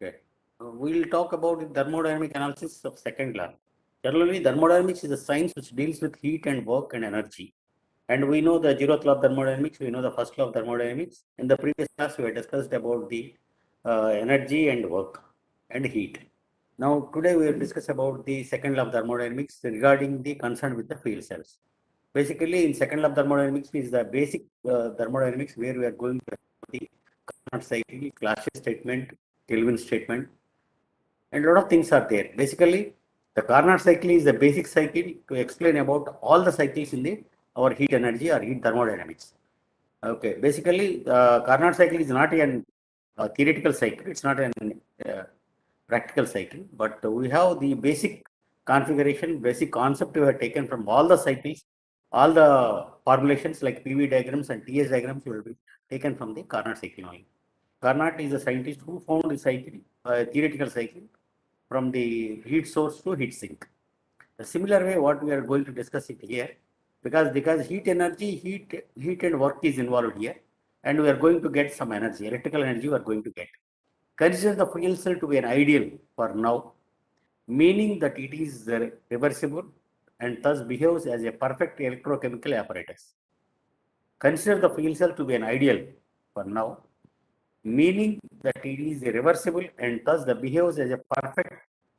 Okay. We'll talk about the thermodynamic analysis of second law. Generally, thermodynamics is a science which deals with heat and work and energy. And we know the zeroth law of thermodynamics, we know the first law of thermodynamics. In the previous class, we had discussed about the energy and work and heat. Now, today we will discuss about the second law of thermodynamics regarding the concern with the fuel cells. Basically, in second law of thermodynamics is the basic thermodynamics where we are going to the Carnot cycle, Clashes statement, Kelvin statement, and a lot of things are there. Basically, the Carnot cycle is the basic cycle to explain about all the cycles in the our heat energy or heat thermodynamics. Okay, basically, Carnot cycle is not a theoretical cycle. It's not an uh, practical cycle, but we have the basic configuration, basic concept we have taken from all the cycles, all the formulations like PV diagrams and TS diagrams will be taken from the Carnot cycle only. Carnot is a scientist who found the cycle, theoretical cycle, from the heat source to heat sink. The similar way, what we are going to discuss it here, because heat energy, heat and work is involved here, and we are going to get some energy, electrical energy we are going to get. Consider the fuel cell to be an ideal for now, meaning that it is reversible and thus behaves as a perfect electrochemical apparatus. Consider the fuel cell to be an ideal for now, meaning that it is reversible and thus the behaves as a perfect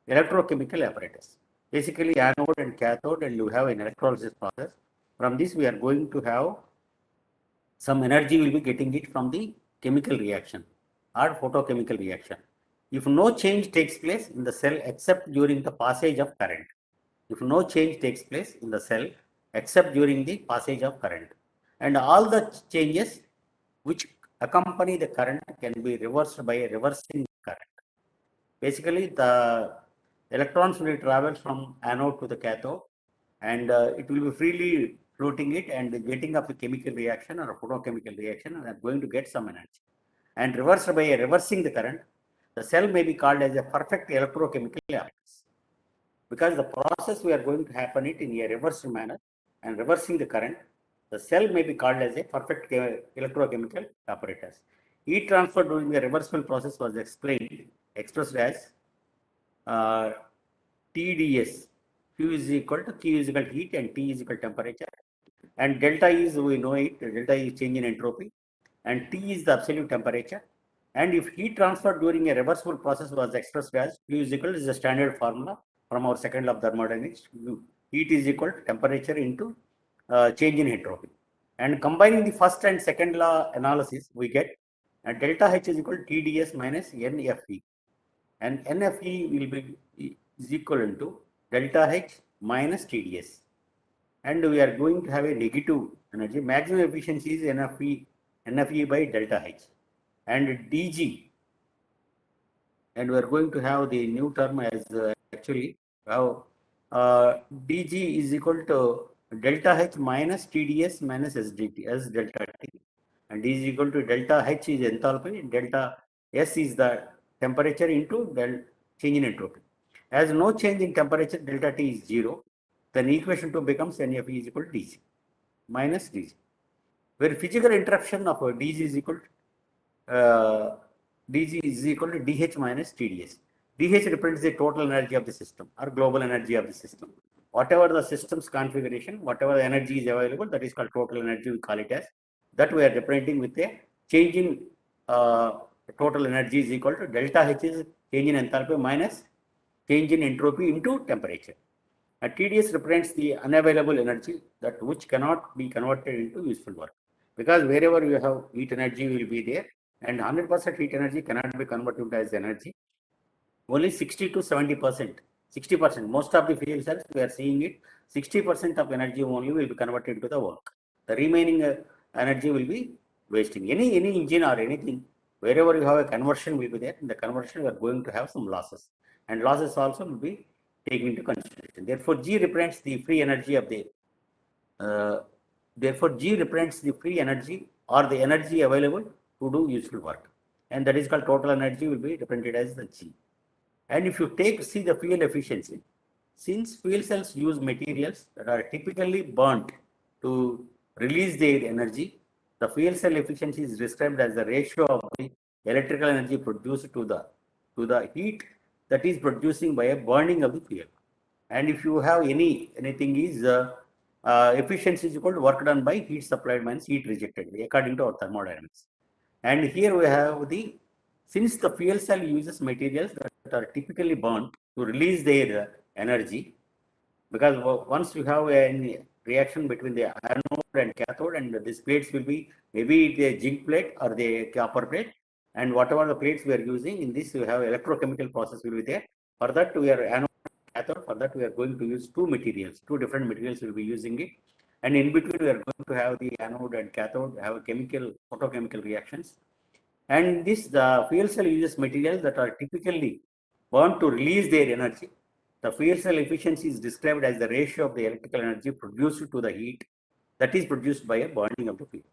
electrochemical apparatus. Basically, anode and cathode, and you have an electrolysis process. From this, we are going to have some energy will be getting it from the chemical reaction or photochemical reaction. If no change takes place in the cell except during the passage of current, if no change takes place in the cell except during the passage of current, and all the changes which accompany the current can be reversed by reversing current. Basically, the electrons will travel from anode to the cathode, and it will be freely floating it and getting up a chemical reaction or a photochemical reaction, and are going to get some energy. And reversed by reversing the current, the cell may be called as a perfect electrochemical apparatus, because the process we are going to happen it in a reversed manner and reversing the current, the cell may be called as a perfect electrochemical apparatus. Heat transfer during the reversible process was expressed as uh, TDS. Q is equal to heat and T is equal to temperature. And delta is, we know it, delta is change in entropy, and T is the absolute temperature. And if heat transfer during a reversible process was expressed as Q is equal, is the standard formula from our second law of thermodynamics. Heat is equal to temperature into change in entropy. And combining the first and second law analysis, we get delta H is equal to TDS minus NFE. And NFE will be is equivalent to delta H minus TDS. And we are going to have a negative energy. Maximum efficiency is NFE by delta H. And DG, and we are going to have the new term as actually how DG is equal to delta H minus TDS minus SDT as delta T. And D is equal to delta H is enthalpy, delta S is the temperature into change in entropy. As no change in temperature, delta T is 0, then equation 2 becomes NFE is equal to DG minus DG, where physical interruption of DG is equal to DG is equal to DH minus TDS. DH represents the total energy of the system or global energy of the system. Whatever the system's configuration, whatever the energy is available, that is called total energy, we call it as. That we are representing with a change in total energy is equal to delta H is change in enthalpy minus change in entropy into temperature. TDS represents the unavailable energy that which cannot be converted into useful work, because wherever you have heat energy will be there, and 100% heat energy cannot be converted as energy. Only 60 to 70%, 60%. Most of the fuel cells we are seeing it. 60% of energy only will be converted into the work. The remaining energy will be wasting. Any engine or anything, wherever you have a conversion will be there. In the conversion, we are going to have some losses, and losses also will be taken into consideration. Therefore, G represents the free energy of the. Uh, Therefore, G represents the free energy or the energy available to do useful work, and that is called total energy will be represented as the G. And if you see the fuel efficiency, since fuel cells use materials that are typically burnt to release their energy, the fuel cell efficiency is described as the ratio of the electrical energy produced to the to the heat that is producing by a burning of the fuel. And if you have anything is efficiency is equal to work done by heat supplied minus heat rejected according to our thermodynamics. And here we have since the fuel cell uses materials that are typically burned to release their energy, because once you have a reaction between the anode and cathode, and these plates will be maybe the zinc plate or the copper plate, and whatever the plates we are using in this, we have electrochemical process will be there. For that we are anode cathode, for that we are going to use two different materials will be using it, and in between we are going to have the anode and cathode have photochemical reactions. And the fuel cell uses materials that are typically burned to release their energy. The fuel cell efficiency is described as the ratio of the electrical energy produced to the heat that is produced by a burning of the fuel.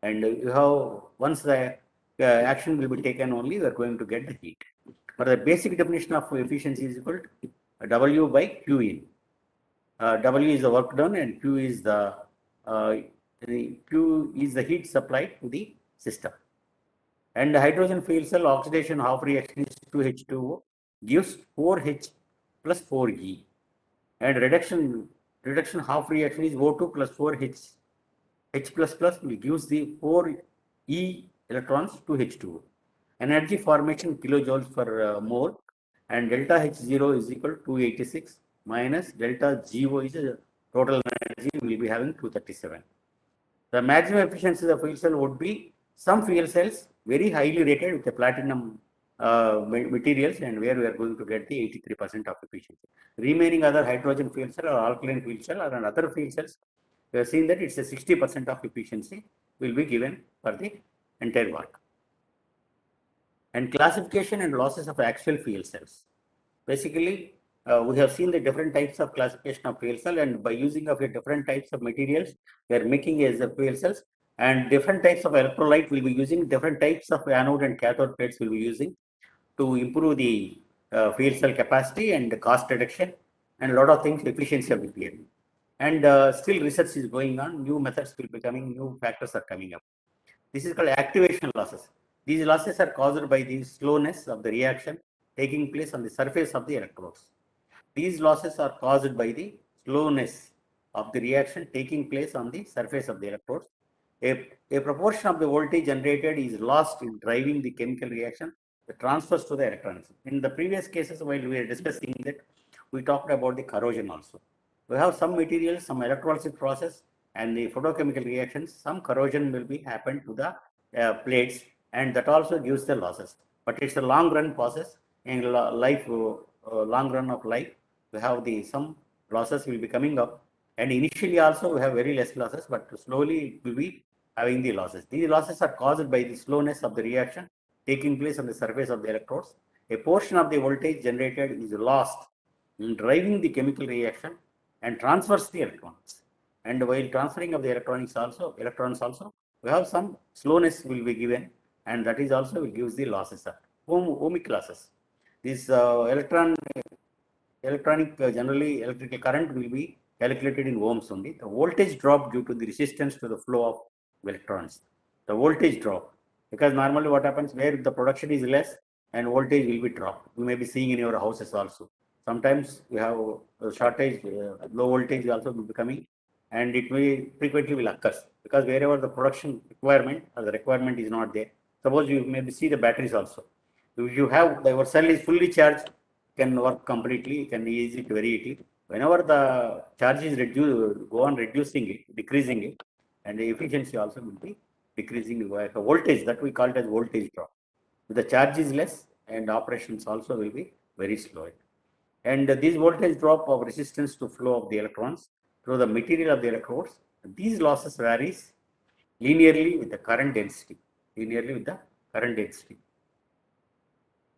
And you have, once the action will be taken only, we are going to get the heat. But the basic definition of efficiency is equal to W by Q in. W is the work done, and Q is the heat supplied to the system. And the hydrogen fuel cell oxidation half reaction is 2H2O gives 4H plus 4E. And reduction half reaction is O2 plus 4H. H plus plus gives the 4E electrons to H2O. Energy formation kilojoules per mole, and delta H0 is equal to 286 minus delta GO is total energy we will be having 237. The maximum efficiency of the fuel cell would be some fuel cells very highly rated with the platinum materials, and where we are going to get the 83% of efficiency. Remaining other hydrogen fuel cell or alkaline fuel cell or other fuel cells, we have seen that it's a 60% of efficiency will be given for the entire work. And classification and losses of actual fuel cells. Basically, we have seen the different types of classification of fuel cell, and by using of different types of materials, we are making as the fuel cells, and different types of electrolyte will be using, different types of anode and cathode plates will be using to improve the fuel cell capacity and the cost reduction, and a lot of things, efficiency of the fuel. And still research is going on, new methods will be coming, new factors are coming up. This is called activation losses. These losses are caused by the slowness of the reaction taking place on the surface of the electrodes. These losses are caused by the slowness of the reaction taking place on the surface of the electrodes. A proportion of the voltage generated is lost in driving the chemical reaction that transfers to the electrons. In the previous cases, while we were discussing that, we talked about the corrosion also. We have some materials, some electrolysis process, and the photochemical reactions, some corrosion will be happen to the plates, and that also gives the losses. But it's a long run process. In long run of life, we have some losses will be coming up, and initially also we have very less losses, but slowly we will be having the losses. These losses are caused by the slowness of the reaction taking place on the surface of the electrodes. A portion of the voltage generated is lost in driving the chemical reaction and transfers the electrons. And while transferring of the electrons also, we have some slowness will be given, and that is also will gives the losses, ohmic losses. This generally electrical current will be calculated in ohms only. The voltage drop due to the resistance to the flow of electrons. The voltage drop, because normally what happens where the production is less and voltage will be dropped. You may be seeing in your houses also. Sometimes we have a shortage, low voltage also will be coming, and it may frequently will occur because wherever the production requirement or the requirement is not there. Suppose you maybe see the batteries also. If you have your cell is fully charged, can work completely, can use it very easily. Whenever the charge is reduced, go on reducing it, decreasing it, and the efficiency also will be decreasing the voltage that we call it as voltage drop. If the charge is less, and operations also will be very slow. And this voltage drop of resistance to flow of the electrons through the material of the electrodes, these losses varies linearly with the current density.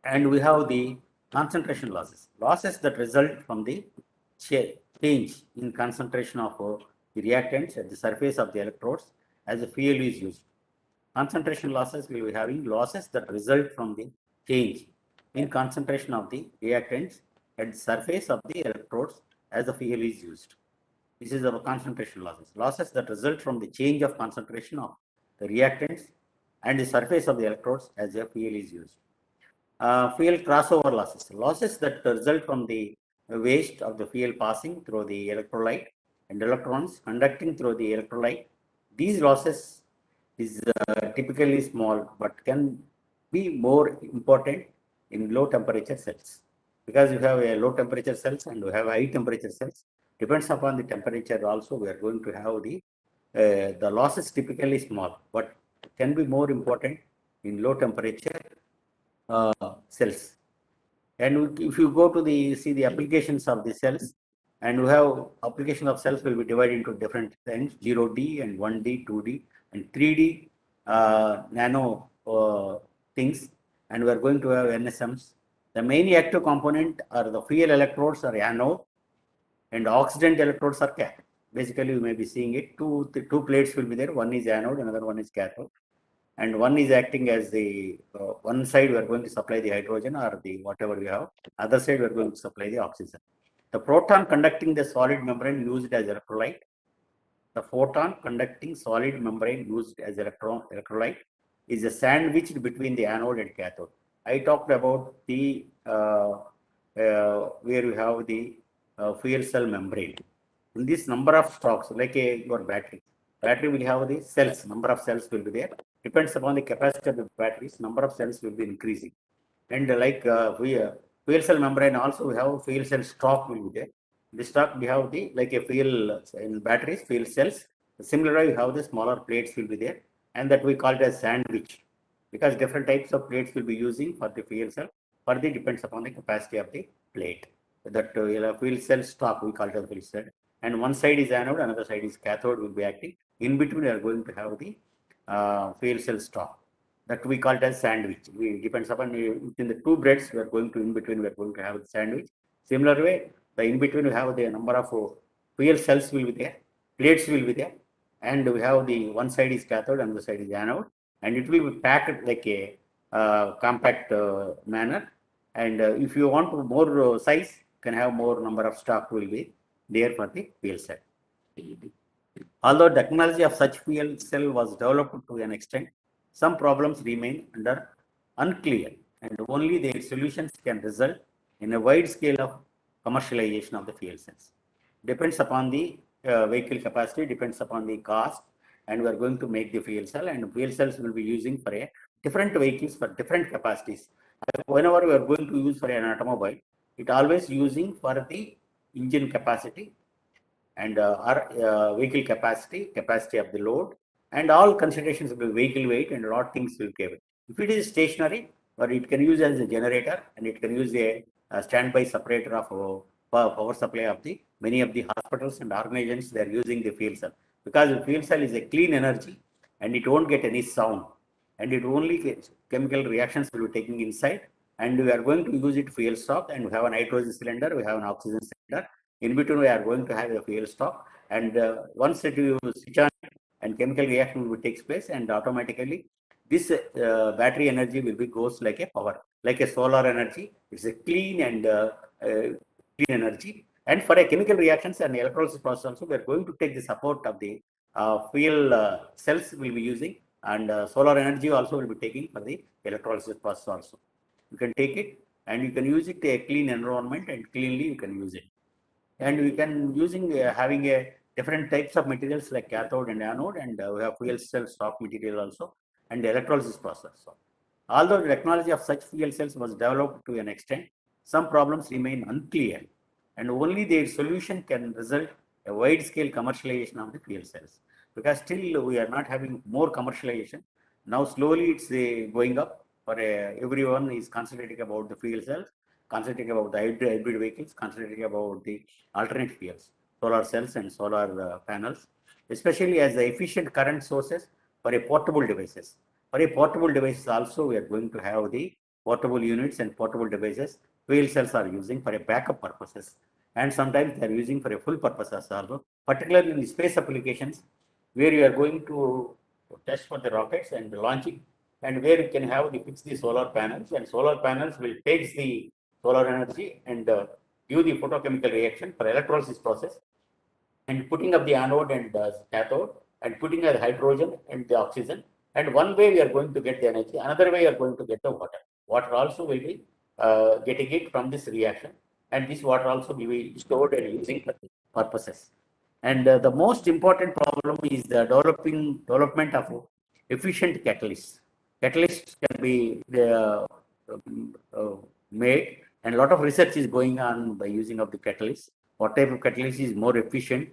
And we have the concentration losses that result from the change in concentration of the reactants at the surface of the electrodes as the fuel is used. Concentration losses will be having losses that result from the change in concentration of the reactants at the surface of the electrodes as the fuel is used. This is our concentration losses that result from the change of concentration of the reactants and the surface of the electrodes as the fuel is used. fuel crossover losses that result from the waste of the fuel passing through the electrolyte and electrons conducting through the electrolyte. These losses is typically small but can be more important in low temperature cells, because you have a low temperature cells and you have high temperature cells. Depends upon the temperature also, we are going to have the losses typically small but can be more important in low temperature cells. And if you go to the see the applications of the cells, and you have application of cells will be divided into different things: 0D and 1D, 2D, and 3D nano things. And we are going to have NSMs. The main active component are the fuel electrodes or anode, and oxidant electrodes are cathode. Basically, you may be seeing it. Two plates will be there. One is anode, another one is cathode, and one is acting as the one side we are going to supply the hydrogen or the whatever we have, other side we are going to supply the oxygen. The proton conducting the solid membrane used as electrolyte. The photon conducting solid membrane used as electrolyte is sandwiched between the anode and cathode. I talked about the where you have the fuel cell membrane. In this number of stocks, like your battery, will have the cells, number of cells will be there. Depends upon the capacity of the batteries, number of cells will be increasing. And like fuel cell membrane also, we have fuel cell stock will be there. The stock we have the like a fuel in batteries, fuel cells. Similarly, we have the smaller plates will be there, and that we call it as sandwich, because different types of plates will be using for the fuel cell. For the depends upon the capacity of the plate. That fuel cell stock we call it as fuel cell. And one side is anode, another side is cathode will be acting. In between, we are going to have the fuel cell stock, that we call it as sandwich. We depends upon within the two breads we are going to in between we are going to have the sandwich. Similar way, the in between we have the number of fuel cells will be there, plates will be there, and we have the one side is cathode and the side is anode, and it will be packed like a compact manner. And if you want more size, can have more number of stock will be there for the fuel cell. Although technology of such fuel cell was developed to an extent, some problems remain under unclear, and only their solutions can result in a wide scale of commercialization of the fuel cells. Depends upon the vehicle capacity, depends upon the cost, and we are going to make the fuel cell, and fuel cells will be using for a different vehicles for different capacities. Whenever we are going to use for an automobile, it always using for the engine capacity and our vehicle capacity of the load, and all considerations of the vehicle weight and a lot of things will give it. If it is stationary, or it can use as a generator, and it can use a standby separator of power supply of the many of the hospitals and organizations. They are using the fuel cell, because the fuel cell is a clean energy and it won't get any sound, and it only chemical reactions will be taking inside, and we are going to use it fuel stock, and we have an nitrogen cylinder, we have an oxygen cylinder. In between, we are going to have a fuel stock, and once it you switch on, and chemical reaction will takes place, and automatically this battery energy will be goes like a power, like a solar energy. It's a clean and clean energy. And for a chemical reactions and electrolysis process also, we are going to take the support of the fuel cells will be using, and solar energy also will be taking for the electrolysis process also. You can take it and you can use it a clean environment, and cleanly you can use it. And we can using having a different types of materials like cathode and anode, and we have fuel cell stock material also, and the electrolysis process. So, although the technology of such fuel cells was developed to an extent, some problems remain unclear, and only their solution can result a wide scale commercialization of the fuel cells, because still we are not having more commercialization. Now slowly it's going up for everyone is concentrating about the fuel cells, concentrating about the hybrid vehicles, concentrating about the alternate fuels, solar cells and solar panels, especially as the efficient current sources for a portable devices. For a portable devices also, we are going to have the portable units and portable devices. Fuel cells are using for a backup purposes, and sometimes they are using for a full purposes also, particularly in space applications, where you are going to test for the rockets and launching, and where you can have the fix the solar panels, and solar panels will take the solar energy and give the photochemical reaction for electrolysis process, and putting up the anode and cathode, and putting the hydrogen and the oxygen. And one way we are going to get the energy, another way you are going to get the water. water also will be getting it from this reaction, and this water also will be stored and using purposes. And the most important problem is the development of efficient catalysts. Catalysts can be made, and a lot of research is going on by using of the catalyst. What type of catalyst is more efficient,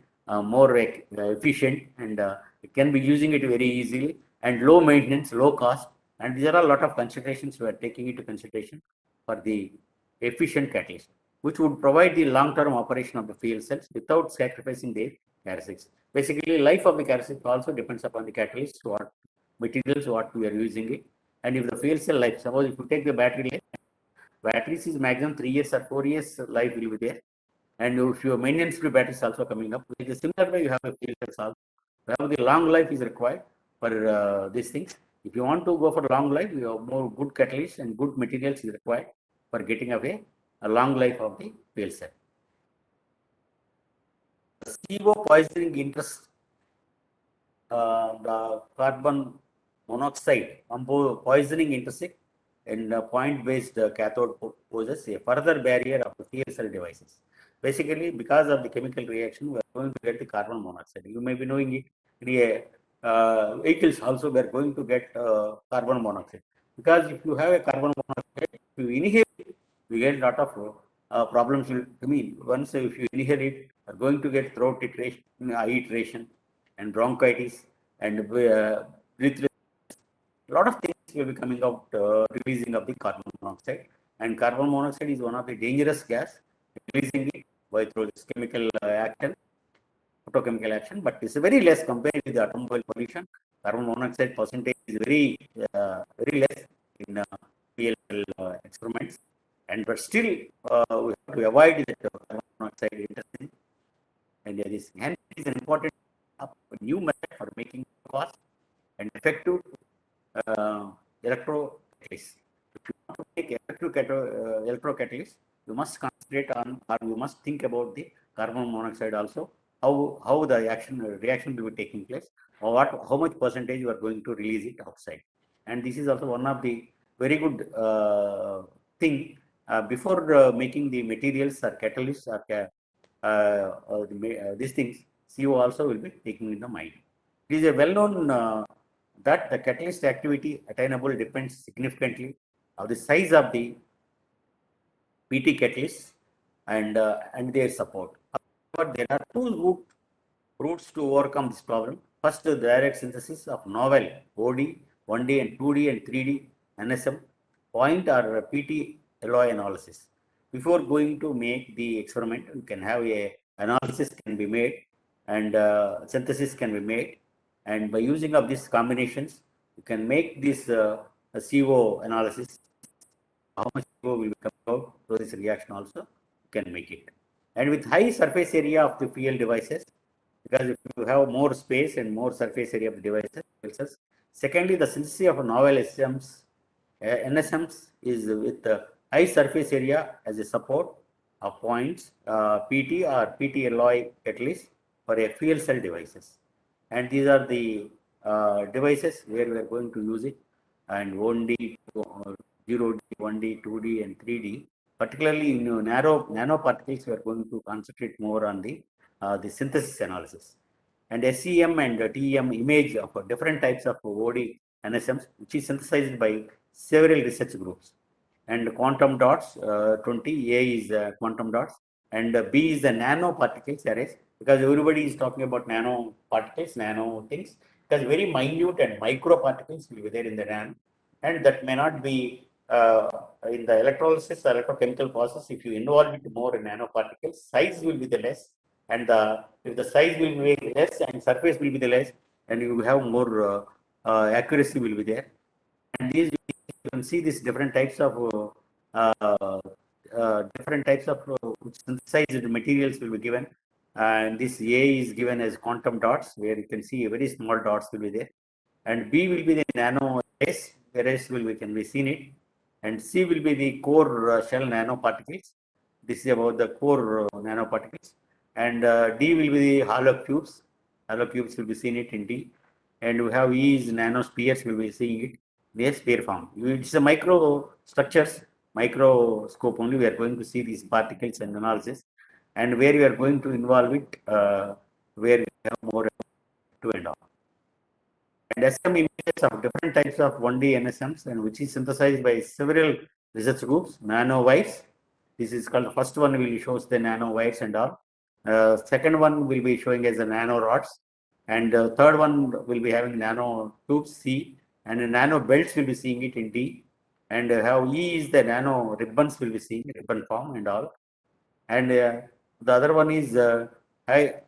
more efficient, and it can be using it very easily and low maintenance, low cost. And there are a lot of considerations we are taking into consideration for the efficient catalyst, which would provide the long-term operation of the fuel cells without sacrificing the characteristics. Basically, life of the characteristics also depends upon the catalyst, what materials, what we are using it. And if the fuel cell life, suppose if you take the battery life, batteries is maximum 3 years or 4 years life will be there. And if your maintenance free batteries also coming up, with a similar way you have a fuel cells also. Now the long life is required for these things. If you want to go for long life, you have more good catalysts and good materials is required for getting away a long life of the fuel cell. The CO poisoning interest, the carbon monoxide poisoning intersect and point-based cathode poses a further barrier of the fuel cell devices. Basically, because of the chemical reaction, we are going to get the carbon monoxide. You may be knowing it. In vehicles also, we are going to get carbon monoxide. Because if you have a carbon monoxide, if you inhale it, you get a lot of problems. I mean, once if you inhale it, you are going to get throat iteration, eye iteration, and bronchitis, and breath. A lot of things will be coming out, releasing of the carbon monoxide. And carbon monoxide is one of the dangerous gas, releasing it by through this chemical action, photochemical action, but it's very less compared with the automobile pollution. Carbon monoxide percentage is very less in PL experiments, and but still we have to avoid the carbon monoxide interest. And this hence it is an important new method for making cost and effective electrocatalyst. If you want to make electrocatalyst, you must concentrate on, or you must think about the carbon monoxide also, how the reaction will be taking place, or how much percentage you are going to release it outside. And this is also one of the very good thing before making the materials or catalysts or these things. CO also will be taking in the mind. It is a well-known that the catalyst activity attainable depends significantly on the size of the PT catalyst and their support. But there are two routes to overcome this problem. First, the direct synthesis of novel OD, 1D and 2D and 3D NSM point or PT alloy analysis. Before going to make the experiment, you can have a analysis can be made and synthesis can be made. And by using of these combinations, you can make this CO analysis. How much CO will come out through this reaction also, you can make it. And with high surface area of the fuel devices, because if you have more space and more surface area of the devices. Secondly, the synthesis of novel SMs, NSMs is with high surface area as a support of points, PT or PT alloy catalyst for a fuel cell devices. And these are the devices where we are going to use it, and 1D, 0D, 1D, 2D, and 3D. Particularly in nanoparticles, we are going to concentrate more on the synthesis analysis. And SEM and TEM image of different types of OD NSMs, which is synthesized by several research groups. And quantum dots, 20, A is quantum dots, and B is the nanoparticles arrays, because everybody is talking about nanoparticles, nano things, because very minute and microparticles will be there in the nano, and that may not be in the electrolysis or electrochemical process. If you involve it more in nanoparticles, size will be the less, and if the size will be less and surface will be the less, and you have more accuracy will be there. And these you can see these different types of synthesized materials will be given, and this A is given as quantum dots, where you can see a very small dots will be there, and B will be the nano arrays, the rest will can be seen it, and C will be the core shell nanoparticles. This is about the core nanoparticles, and D will be the hollow cubes. Hollow cubes will be seen it in D, and we have E is nanospheres, will be seeing it. Yes, sphere form. It's a micro structures, microscope only. We are going to see these particles and analysis, and where we are going to involve it, where we have more to and all. And SM images of different types of 1D NSMs, and which is synthesized by several research groups, nanowires. This is called, first one will shows the nanowires and all. Second one will be showing as the nanorods, and third one will be having nano tubes C, and nano belts will be seeing it in D, and how E is the nano ribbons will be seeing ribbon form and all, and the other one is hierarchical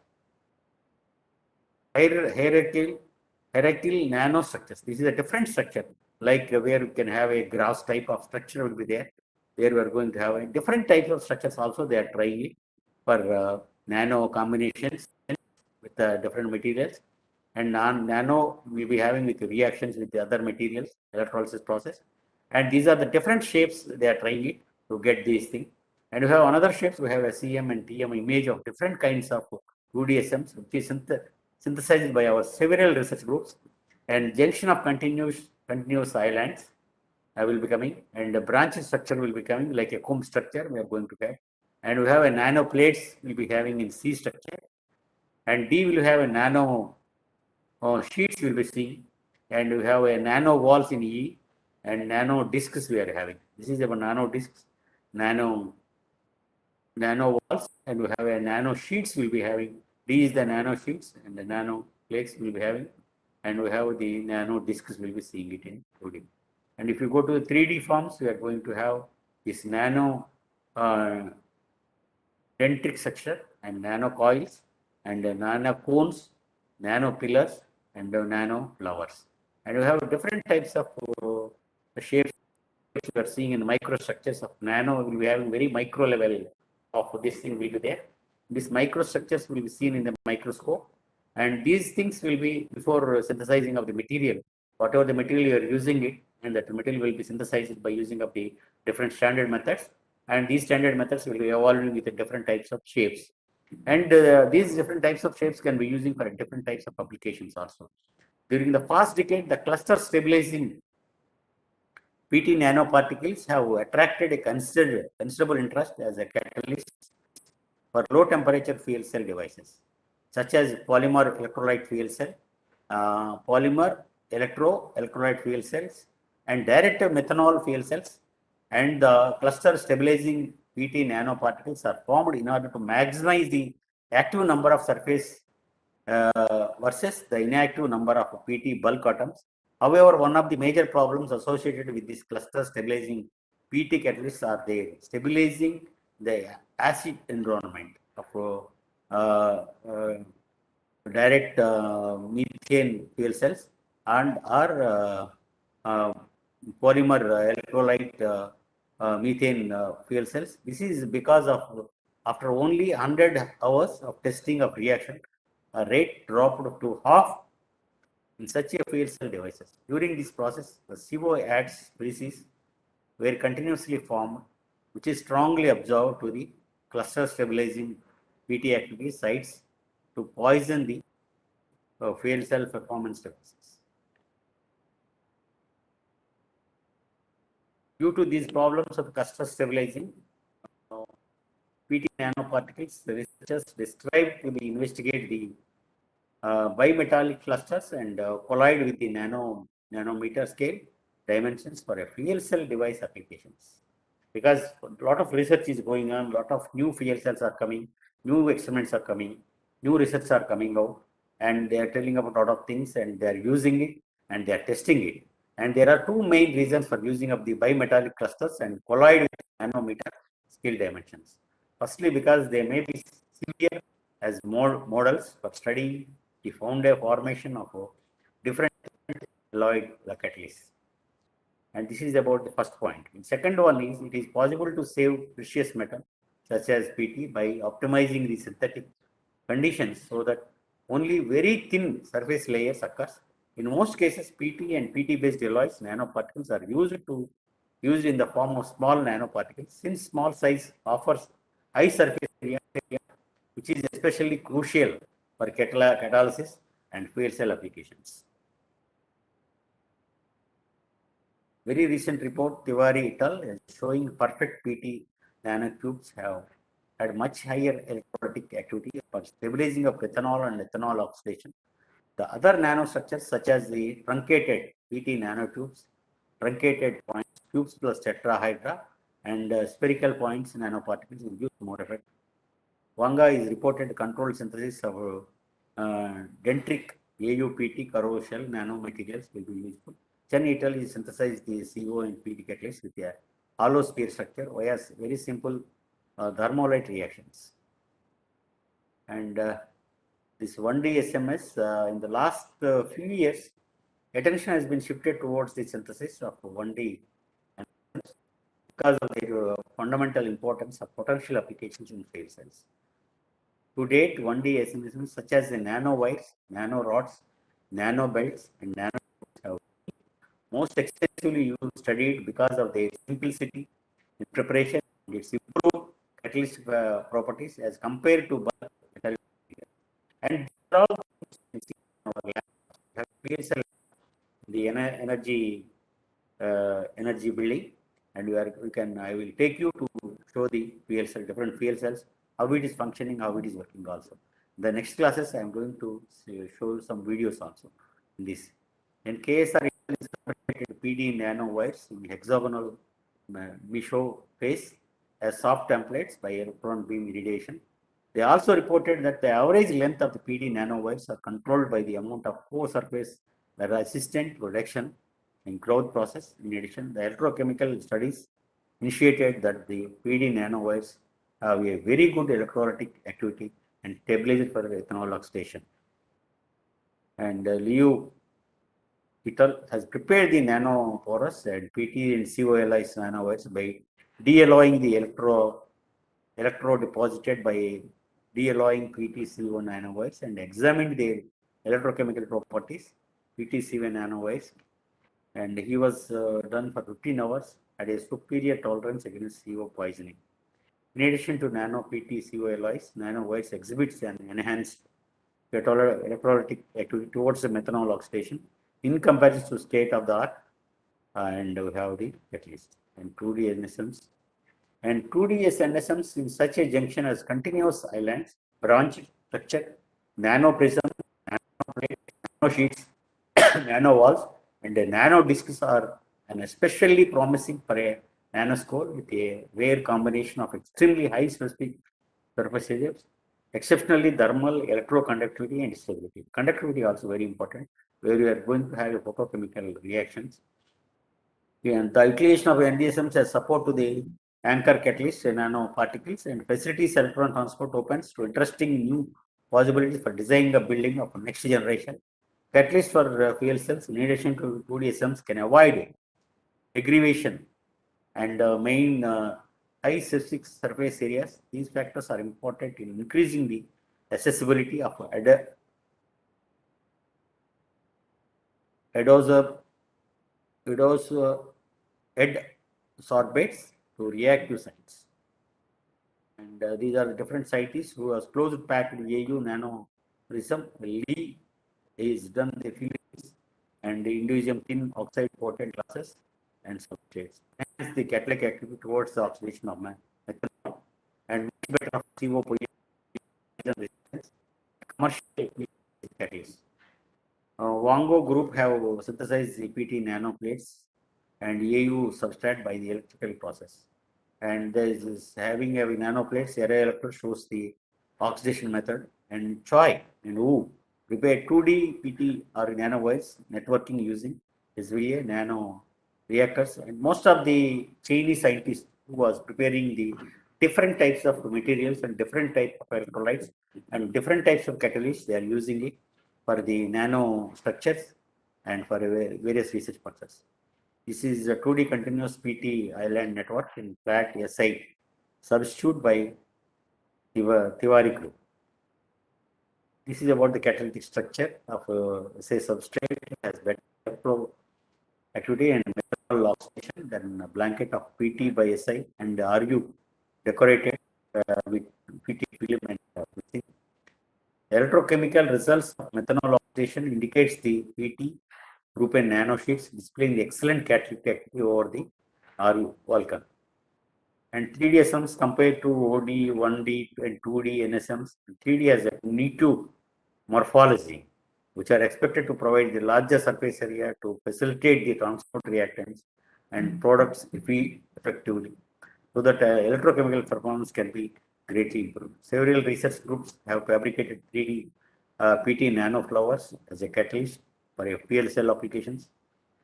nanostructures. This is a different structure, like where you can have a grass type of structure will be there. There we are going to have a different types of structures also. They are trying it for nano combinations with different materials, and nano will be having with reactions with the other materials, electrolysis process. And these are the different shapes they are trying it to get these things. And we have another shapes. We have a CM and TM image of different kinds of UDSMs, which is synthesized by our several research groups, and junction of continuous islands will be coming, and the branch structure will be coming like a comb structure we are going to have, and we have a nano plates will be having in C structure, and D will have a nano sheets will be seeing, and we have a nano walls in E, and nano discs we are having. This is our nano discs, nano walls, and we have a nano sheets will be having. D is the nano sheets, and the nano plates will be having, and we have the nano discs will be seeing it in 2D. And if you go to the 3D forms, we are going to have this nano dendritic structure and nano coils and nano cones, nano pillars, and nano flowers. And we have different types of shapes we are seeing in microstructures of nano. We will be having very micro level of this thing will be there. These microstructures will be seen in the microscope, and these things will be before synthesizing of the material. Whatever the material you are using it, and that material will be synthesized by using of the different standard methods, and these standard methods will be evolving with the different types of shapes. And these different types of shapes can be using for different types of applications also. During the past decade, the cluster stabilizing PT nanoparticles have attracted a considerable interest as a catalyst for low temperature fuel cell devices, such as polymer electrolyte fuel cell, polymer electrolyte fuel cells, and direct methanol fuel cells. And the cluster stabilizing PT nanoparticles are formed in order to maximize the active number of surface versus the inactive number of PT bulk atoms. However, one of the major problems associated with this cluster stabilizing PT catalysts are they stabilizing the acid environment of direct methane fuel cells and or uh, polymer electrolyte methane fuel cells. This is because of after only 100 hours of testing of reaction, a rate dropped to half in such a fuel cell devices. During this process, the CO adds species were continuously formed, which is strongly observed to the cluster stabilizing PT activity sites to poison the fuel cell performance devices. Due to these problems of cluster stabilizing PT nanoparticles, the researchers described to be investigate the bimetallic clusters and collide with the nanometer scale dimensions for a fuel cell device applications. Because a lot of research is going on, a lot of new fuel cells are coming, new experiments are coming, new research are coming out, and they are telling about a lot of things, and they are using it, and they are testing it. And there are two main reasons for using of the bimetallic clusters and collide with nanometer scale dimensions. Firstly, because they may be severe as models for studying the formation of different alloyed catalysts. And this is about the first point. The second one is it is possible to save precious metal such as PT by optimizing the synthetic conditions so that only very thin surface layers occurs. In most cases, PT and PT based alloys nanoparticles are used in the form of small nanoparticles since small size offers high surface area, which is especially crucial for catalysis and fuel cell applications. Very recent report, Tiwari et al. Is showing perfect PT nanotubes have had much higher electrolytic activity for stabilizing of ethanol and ethanol oxidation. The other nanostructures, such as the truncated PT nanotubes, truncated points, tubes plus tetrahedra, and spherical points nanoparticles, induce more effect. Wanga is reported controlled synthesis of dendritic AUPT Karo shell nanomaterials will be useful. Chen et al. Is synthesized the CO and PT catalyst with a hollow sphere structure via very simple thermolite reactions. And this 1D SMS, in the last few years, attention has been shifted towards the synthesis of 1D because of their fundamental importance of potential applications in fuel cells. To date, 1D SMSs such as the nanowires, nanorods, nanobelts, and nano have most extensively used, studied because of their simplicity in preparation and its improved catalyst properties as compared to bulk catalytic. And these are all things in our lab. We have PSL, the energy building, and I will take you to show the fuel cell, different fuel cells, how it is functioning, how it is working also. The next classes I am going to show some videos also in this. In KSR is separated PD nanowires in hexagonal meso phase as soft templates by electron beam irradiation. They also reported that the average length of the PD nanowires are controlled by the amount of co-surface resistant reduction in growth process. In addition, the electrochemical studies initiated that the PD nanowires have a very good electrolytic activity and stabilizer for ethanol oxidation. And Liu et al. Has prepared the nanoporous and PT and COLI nanowires by de-alloying the electrode deposited by de-alloying PT-CO nanowires and examined their electrochemical properties, PT-CO nanowires, and he was done for 15 hours at a superior tolerance against CO poisoning. In addition to nano PT COLIs, nanowires exhibits an enhanced electrolytic activity towards the methanol oxidation in comparison to state of the art, and we have the catalyst and 2D NSMs. And 2D NSMs in such a junction as continuous islands, branch structure, nano prism, nano plate, nano sheets, nano walls, and the nano discs are an especially promising for a nanoscore with a rare combination of extremely high specific surface areas, exceptionally thermal electroconductivity and stability. Conductivity also very important, where you are going to have a photochemical reactions. And the utilization of NDSMs as support to the anchor catalyst and nanoparticles and facilities electron transport opens to interesting new possibilities for designing the building of next generation. Catalysts for fuel cells, in addition to 2DSMs, can avoid aggravation and main high specific surface areas. These factors are important in increasing the accessibility of adsorbates to reactive sites. And these are the different scientists who has closed packed AU nano prism. Lee is done the fields and the individual thin oxide coated glasses and substrates. Hence the catalytic activity towards the oxidation of methanol and much better CO resistance. Commercial catalysts. Wango group have synthesized EPT nanoplates and AU substrate by the electrical process. And there is having a nanoplates, array electrode shows the oxidation method. And Choi and Wu prepare 2D PT or nanowires networking using SVA nano reactors. And most of the Chinese scientists who was preparing the different types of materials and different type of electrolytes and different types of catalysts, they are using it for the nano structures and for various research purposes. This is a 2D continuous PT island network in flat SI substitute by Tiwari group. This is about the catalytic structure of say substrate. It has better flow activity and metal oxidation than a blanket of PT by SI and RU decorated with PT film and mixing. Electrochemical results of methanol oxidation indicates the PT group N nanosheets displaying the excellent catalytic activity over the RU Vulcan. And 3D SMs compared to OD, 1D, and 2D NSMs, 3D has a neat-to morphology, which are expected to provide the larger surface area to facilitate the transport reactants and products effectively, so that electrochemical performance can be greatly improved. Several research groups have fabricated 3D PT nanoflowers as a catalyst for FPL cell applications.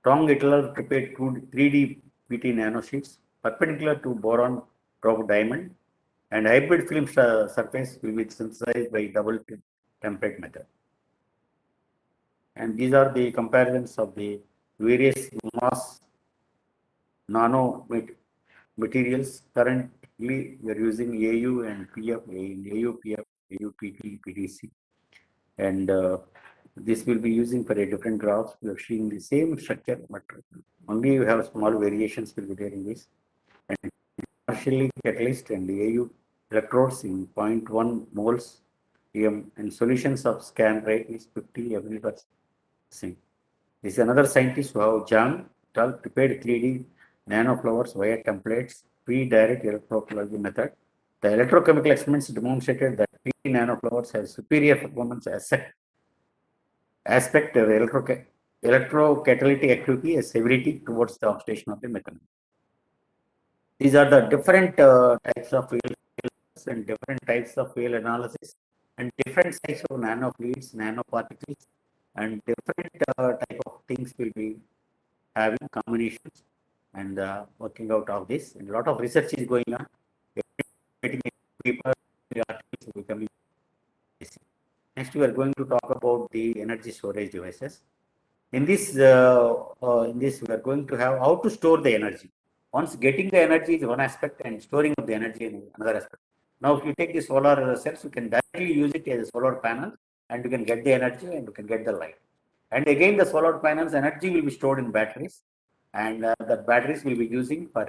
Strong Hitler prepared 3D PT nanosheets perpendicular to boron drop diamond, and hybrid film surface will be synthesized by double template method. And these are the comparisons of the various mass nano materials. Currently, we are using AU and PF, AU, PF, AU, PT, PDC. And this will be using for a different graphs. We are seeing the same structure, but only you have small variations will be there in this. And partially catalyst and the AU electrodes in 0.1 moles EM, and solutions of scan rate is 50 ml per second. This is another scientist who have Zhang prepared 3D nanoflowers via templates, pre-direct electrophysiology method. The electrochemical experiments demonstrated that 3D nanoflowers have superior performance aspect of electrocatalytic activity as severity towards the oxidation of the methanol. These are the different types of field and different types of field analysis and different types of nanofluids, nanoparticles, and different type of things will be having combinations and working out of this. And a lot of research is going on. Getting paper, articles will be coming. Next, we are going to talk about the energy storage devices. In this, we are going to have how to store the energy. Once getting the energy is one aspect and storing of the energy is another aspect. Now, if you take the solar cells, you can directly use it as a solar panel, and you can get the energy and you can get the light. And again, the solar panels energy will be stored in batteries, and the batteries will be using for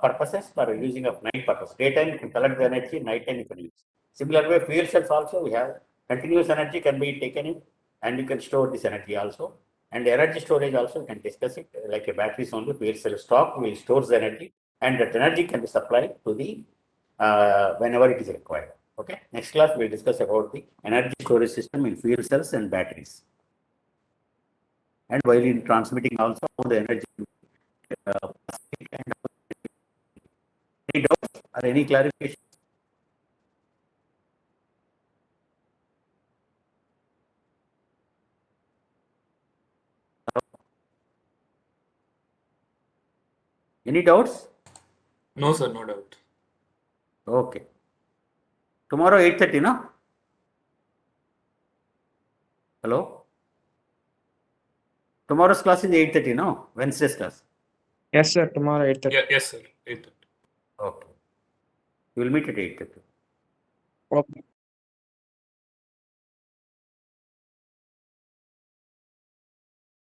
purposes for using of night purpose. Daytime you can collect the energy, nighttime you can use. Similar way, fuel cells also we have continuous energy can be taken in, and you can store this energy also. And the energy storage also, you can discuss it like a batteries only. Fuel cell stock will store the energy, and that energy can be supplied to the whenever it is required. Okay. Next class we'll discuss about the energy storage system in fuel cells and batteries. And while in transmitting also the energy. Any doubts or any clarification? Any doubts? No, sir, no doubt. Okay. Tomorrow 8:30, no? Hello? Tomorrow's class is 8:30, no? Wednesday's class. Yes, sir. Tomorrow 8:30. Yes, sir. 8:30. Okay. We will meet at 8:30.